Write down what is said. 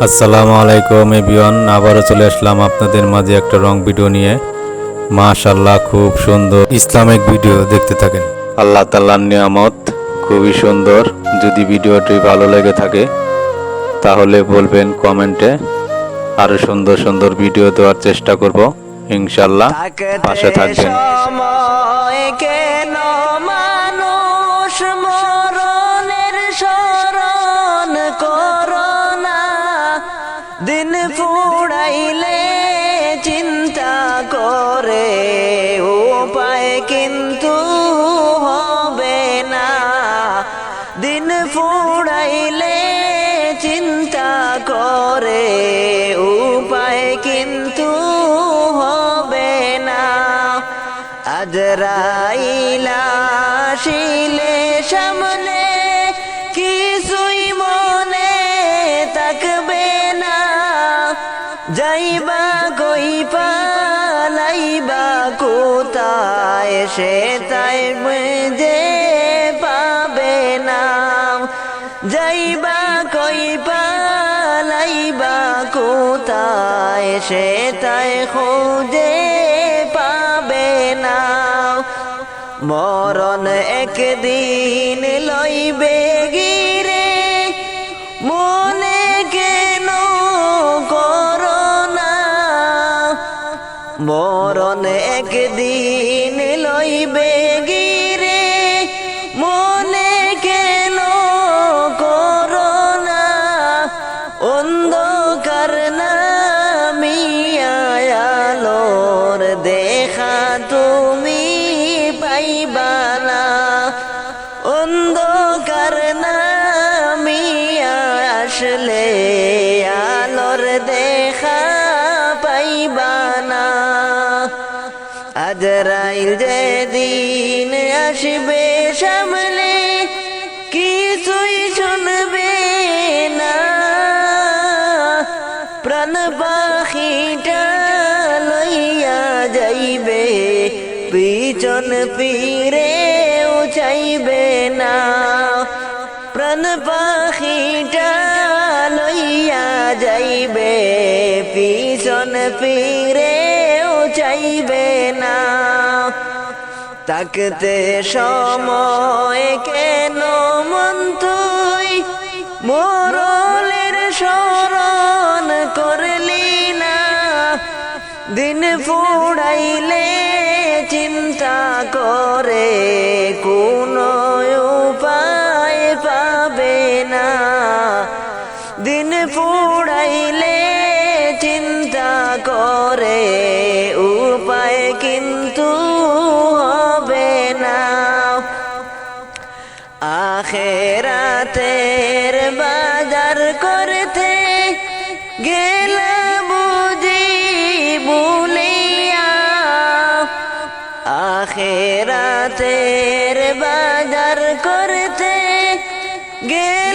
আসসালামু আলাইকুম এভরিওয়ান, আবারও চলে আসলাম আপনাদের মাঝে একটা রং ভিডিও নিয়ে। মাশাআল্লাহ, খুব সুন্দর ইসলামিক ভিডিও দেখতে থাকেন। আল্লাহ তাআলার নিয়ামত খুবই সুন্দর। যদি ভিডিওটি ভালো লেগে থাকে তাহলে বলবেন কমেন্টে, আরো সুন্দর সুন্দর ভিডিও দেওয়ার চেষ্টা করব ইনশাআল্লাহ। পাশে থাকবেন। সময় কেন মানুষ মরণের স্মরণ করো না, দিন ফুরাইলে চিন্তা করে উপায় কিন্তু হবে না। দিন ফুরাইলে চিন্তা করে উপায় কিন্তু হবে না। আজরাইল আসিলে সামনে কিছুই মনে থাকবে না। যাইবা কই পালাইবা কোথায় সে তাই বুঝে পাবে না। যাইবা কই পালাইবা কোথায় সে তাই খুঁজে পাবে না। মরণ একদিন লইবে গিরে, মনে কেন করো না। মরণ একদিন লইবে গিরে, মনে কেন করো না। অন্ধকার নামিয়া আলোর দেখা তুমি পাইবা না। অন্ধকার নামিয়া আসলে আলোর দেখা পাইবা না। আজরাইল যেদিন আসবে সামনে কিছুই শুনবে না। প্রাণ পাখিটা লইয়া যাইবে, পিছন ফিরে চাইবে না। প্রাণ পাখিটা লইয়া যাইবে, পিছন ফিরে চাইবে না। তাকতে সময় কেন মন তুই মরণের স্মরণ করলি না। দিন ফুরাইলে চিন্তা করে কোনো উপায় পাবে না। দিন ফুরাইলে চিন্তা করে উপায় কিন্তু হবে না। আখেরাতের বাজার করতে গেলে বুঝি ভুলিয়া। আখেরাতের বাজার করতে গেলে